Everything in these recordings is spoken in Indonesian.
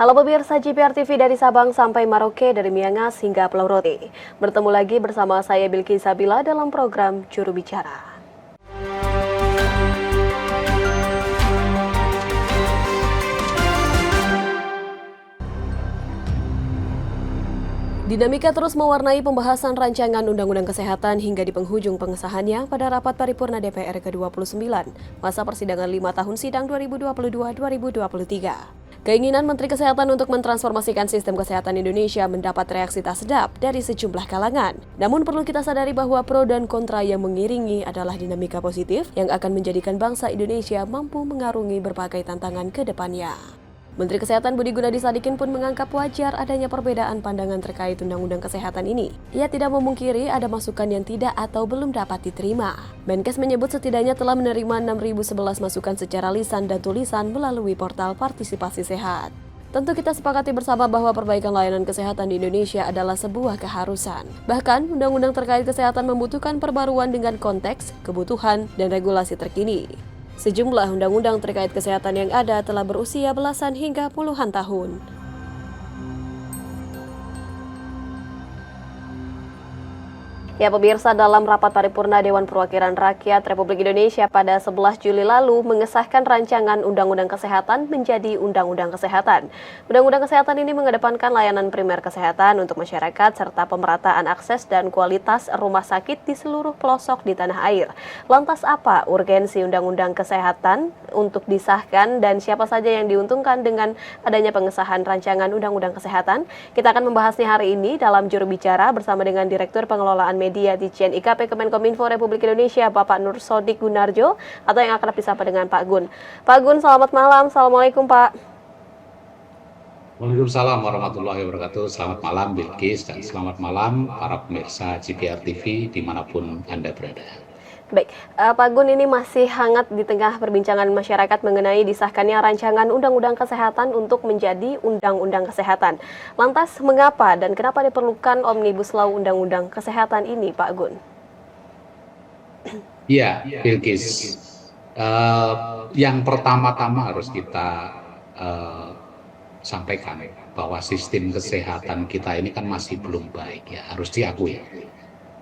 Halo pemirsa JPR TV dari Sabang sampai Merauke, dari Miangas hingga Pulau Rote. Bertemu lagi bersama saya Bilki Sabila dalam program Juru Bicara. Dinamika terus mewarnai pembahasan rancangan Undang-Undang Kesehatan hingga di penghujung pengesahannya pada rapat paripurna DPR ke-29, masa persidangan 5 tahun sidang 2022-2023. Keinginan Menteri Kesehatan untuk mentransformasikan sistem kesehatan Indonesia mendapat reaksi tak sedap dari sejumlah kalangan. Namun perlu kita sadari bahwa pro dan kontra yang mengiringi adalah dinamika positif yang akan menjadikan bangsa Indonesia mampu mengarungi berbagai tantangan ke depannya. Menteri Kesehatan Budi Gunadi Sadikin pun menganggap wajar adanya perbedaan pandangan terkait Undang-Undang Kesehatan ini. Ia tidak memungkiri ada masukan yang tidak atau belum dapat diterima. Menkes menyebut setidaknya telah menerima 6.011 masukan secara lisan dan tulisan melalui portal Partisipasi Sehat. Tentu kita sepakati bersama bahwa perbaikan layanan kesehatan di Indonesia adalah sebuah keharusan. Bahkan, undang-undang terkait kesehatan membutuhkan perbaruan dengan konteks, kebutuhan, dan regulasi terkini. Sejumlah undang-undang terkait kesehatan yang ada telah berusia belasan hingga puluhan tahun. Ya pemirsa, dalam rapat paripurna Dewan Perwakilan Rakyat Republik Indonesia pada 11 Juli lalu mengesahkan rancangan Undang-Undang Kesehatan menjadi Undang-Undang Kesehatan. Undang-Undang Kesehatan ini mengedepankan layanan primer kesehatan untuk masyarakat serta pemerataan akses dan kualitas rumah sakit di seluruh pelosok di tanah air. Lantas apa urgensi Undang-Undang Kesehatan untuk disahkan dan siapa saja yang diuntungkan dengan adanya pengesahan rancangan Undang-Undang Kesehatan? Kita akan membahasnya hari ini dalam Juru Bicara bersama dengan Direktur Pengelolaan Media Ditjen IKP Kemenkominfo Republik Indonesia, Bapak Nur Sodik Gunarjo, atau yang akrab disapa dengan Pak Gun. Pak Gun, selamat malam. Assalamualaikum, Pak. Waalaikumsalam warahmatullahi wabarakatuh. Selamat malam Bilkis dan selamat malam para pemirsa JPR TV dimanapun Anda berada. Baik, Pak Gun, ini masih hangat di tengah perbincangan masyarakat mengenai disahkannya rancangan Undang-Undang Kesehatan untuk menjadi Undang-Undang Kesehatan. Lantas, mengapa dan kenapa diperlukan Omnibus Law Undang-Undang Kesehatan ini, Pak Gun? Iya, Bilkis. Yang pertama-tama harus kita sampaikan bahwa sistem kesehatan kita ini kan masih belum baik, ya, harus diakui.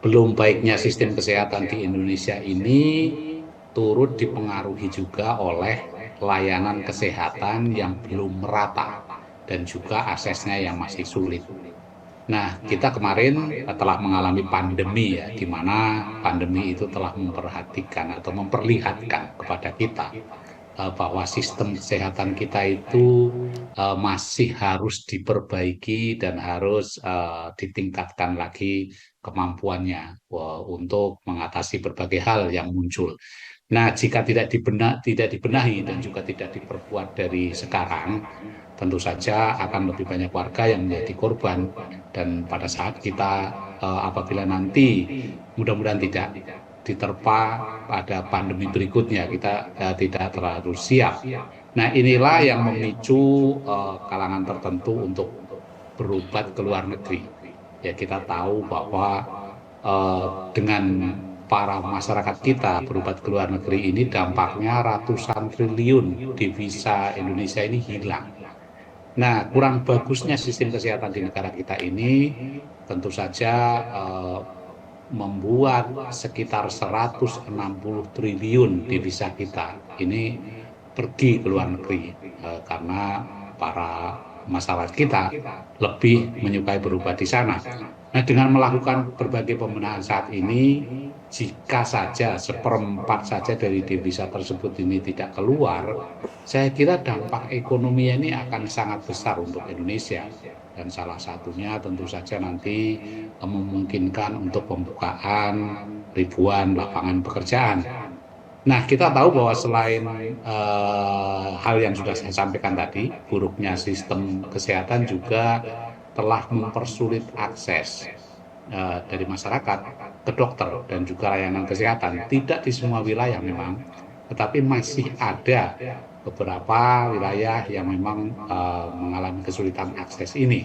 Belum baiknya sistem kesehatan di Indonesia ini turut dipengaruhi juga oleh layanan kesehatan yang belum merata dan juga aksesnya yang masih sulit. Nah, kita kemarin telah mengalami pandemi, ya, di mana pandemi itu telah memperhatikan atau memperlihatkan kepada kita bahwa sistem kesehatan kita itu masih harus diperbaiki dan harus ditingkatkan lagi kemampuannya untuk mengatasi berbagai hal yang muncul. Nah, jika tidak dibenahi dan juga tidak diperkuat dari sekarang, tentu saja akan lebih banyak warga yang menjadi korban. Dan pada saat kita apabila nanti mudah-mudahan tidak diterpa pada pandemi berikutnya, kita tidak terlalu siap. Nah, inilah yang memicu kalangan tertentu untuk berobat ke luar negeri. Ya, kita tahu bahwa dengan para masyarakat kita berobat ke luar negeri ini dampaknya ratusan triliun devisa Indonesia ini hilang. Nah, kurang bagusnya sistem kesehatan di negara kita ini tentu saja membuat sekitar 160 triliun devisa kita ini pergi ke luar negeri karena para masyarakat kita lebih menyukai berobat di sana. Nah, dengan melakukan berbagai pembenahan saat ini, jika saja 1/4 saja dari devisa tersebut ini tidak keluar, saya kira dampak ekonomi ini akan sangat besar untuk Indonesia. Dan salah satunya tentu saja nanti memungkinkan untuk pembukaan ribuan lapangan pekerjaan. Nah, kita tahu bahwa selain hal yang sudah saya sampaikan tadi, buruknya sistem kesehatan juga telah mempersulit akses dari masyarakat ke dokter dan juga layanan kesehatan. Tidak di semua wilayah memang, tetapi masih ada beberapa wilayah yang memang mengalami kesulitan akses ini.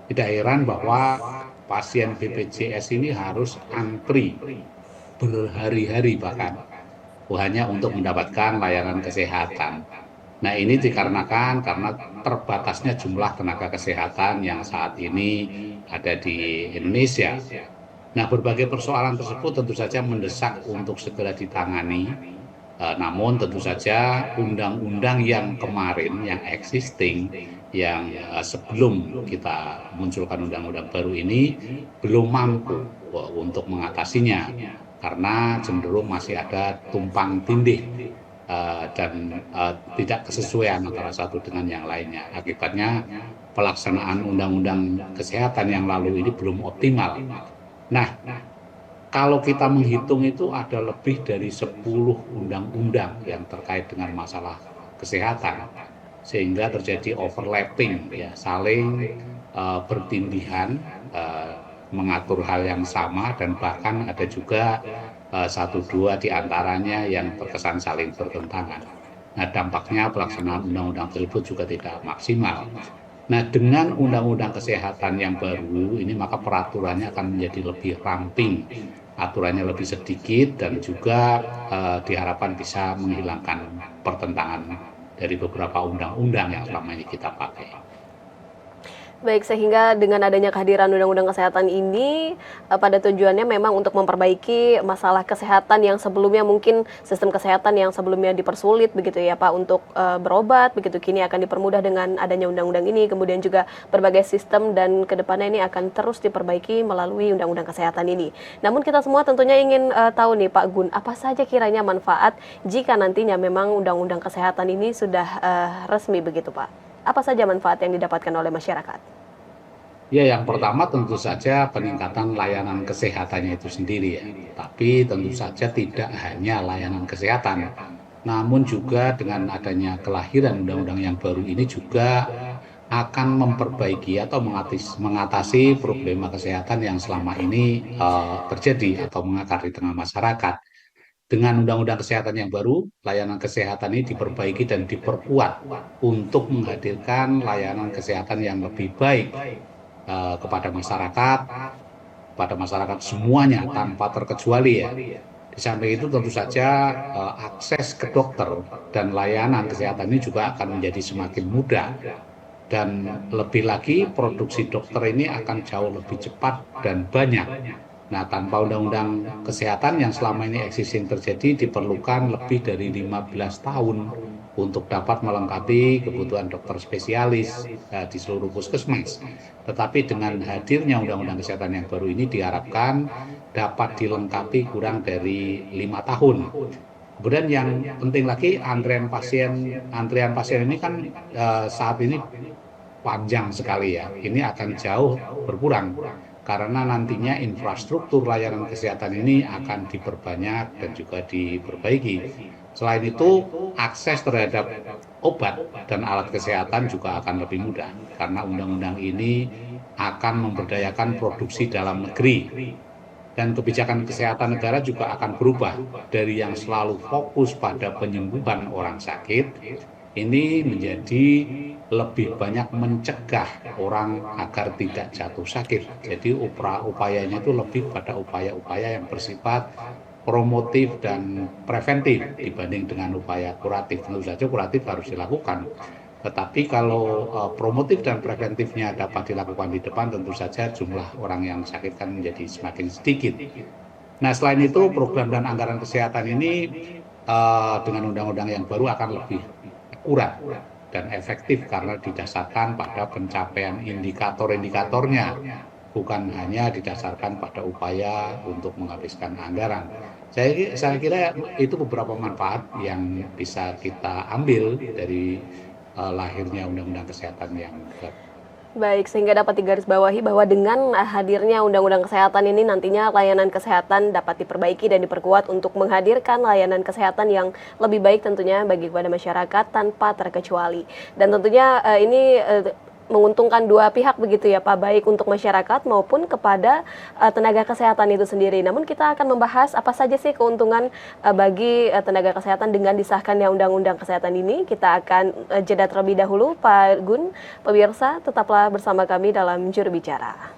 Tidak heran bahwa pasien BPJS ini harus antri berhari-hari bahkan hanya untuk mendapatkan layanan kesehatan. Nah, ini dikarenakan karena terbatasnya jumlah tenaga kesehatan yang saat ini ada di Indonesia. Nah, berbagai persoalan tersebut tentu saja mendesak untuk segera ditangani. Namun tentu saja undang-undang yang kemarin, yang existing, yang sebelum kita munculkan undang-undang baru ini belum mampu untuk mengatasinya karena cenderung masih ada tumpang tindih dan tidak kesesuaian antara satu dengan yang lainnya. Akibatnya pelaksanaan undang-undang kesehatan yang lalu ini belum optimal. Nah, kalau kita menghitung itu ada lebih dari 10 undang-undang yang terkait dengan masalah kesehatan, sehingga terjadi overlapping, ya, saling bertindihan, mengatur hal yang sama, dan bahkan ada juga satu dua di antaranya yang terkesan saling bertentangan. Nah, dampaknya pelaksanaan undang-undang tersebut juga tidak maksimal. Nah, dengan undang-undang kesehatan yang baru ini, maka peraturannya akan menjadi lebih ramping, aturannya lebih sedikit, dan juga diharapkan bisa menghilangkan pertentangan dari beberapa undang-undang yang selama ini kita pakai. Baik, sehingga dengan adanya kehadiran Undang-Undang Kesehatan ini pada tujuannya memang untuk memperbaiki masalah kesehatan yang sebelumnya mungkin sistem kesehatan yang sebelumnya dipersulit begitu ya Pak untuk berobat begitu, kini akan dipermudah dengan adanya undang-undang ini, kemudian juga berbagai sistem dan kedepannya ini akan terus diperbaiki melalui Undang-Undang Kesehatan ini. Namun kita semua tentunya ingin tahu nih Pak Gun, apa saja kiranya manfaat jika nantinya memang Undang-Undang Kesehatan ini sudah resmi begitu Pak? Apa saja manfaat yang didapatkan oleh masyarakat? Ya, yang pertama tentu saja peningkatan layanan kesehatannya itu sendiri, ya. Tapi tentu saja tidak hanya layanan kesehatan, namun juga dengan adanya kelahiran undang-undang yang baru ini juga akan memperbaiki atau mengatasi problema kesehatan yang selama ini terjadi atau mengakar di tengah masyarakat. Dengan undang-undang kesehatan yang baru, layanan kesehatan ini diperbaiki dan diperkuat untuk menghadirkan layanan kesehatan yang lebih baik kepada masyarakat semuanya tanpa terkecuali, ya. Di samping itu tentu saja akses ke dokter dan layanan kesehatan ini juga akan menjadi semakin mudah, dan lebih lagi produksi dokter ini akan jauh lebih cepat dan banyak. Nah, tanpa undang-undang kesehatan yang selama ini existing terjadi, diperlukan lebih dari 15 tahun untuk dapat melengkapi kebutuhan dokter spesialis di seluruh puskesmas. Tetapi dengan hadirnya undang-undang kesehatan yang baru ini diharapkan dapat dilengkapi kurang dari 5 tahun. Kemudian yang penting lagi, antrian pasien ini kan saat ini panjang sekali, ya. Ini akan jauh berkurang karena nantinya infrastruktur layanan kesehatan ini akan diperbanyak dan juga diperbaiki. Selain itu, akses terhadap obat dan alat kesehatan juga akan lebih mudah karena undang-undang ini akan memberdayakan produksi dalam negeri. Dan kebijakan kesehatan negara juga akan berubah dari yang selalu fokus pada penyembuhan orang sakit, ini menjadi lebih banyak mencegah orang agar tidak jatuh sakit. Jadi upayanya itu lebih pada upaya-upaya yang bersifat promotif dan preventif dibanding dengan upaya kuratif. Tentu saja kuratif harus dilakukan, tetapi kalau promotif dan preventifnya dapat dilakukan di depan, tentu saja jumlah orang yang sakit kan menjadi semakin sedikit. Nah, selain itu, program dan anggaran kesehatan ini dengan undang-undang yang baru akan lebih akurat dan efektif karena didasarkan pada pencapaian indikator-indikatornya, bukan hanya didasarkan pada upaya untuk menghabiskan anggaran. Saya kira itu beberapa manfaat yang bisa kita ambil dari lahirnya Undang-Undang Kesehatan yang baru. Baik, sehingga dapat digarisbawahi bahwa dengan hadirnya Undang-Undang Kesehatan ini nantinya layanan kesehatan dapat diperbaiki dan diperkuat untuk menghadirkan layanan kesehatan yang lebih baik tentunya bagi kepada masyarakat tanpa terkecuali. Dan tentunya ini menguntungkan dua pihak begitu ya Pak, baik untuk masyarakat maupun kepada tenaga kesehatan itu sendiri. Namun kita akan membahas apa saja sih keuntungan bagi tenaga kesehatan dengan disahkannya Undang-Undang Kesehatan ini. Kita akan jeda terlebih dahulu Pak Gun. Pemirsa, tetaplah bersama kami dalam Juru Bicara.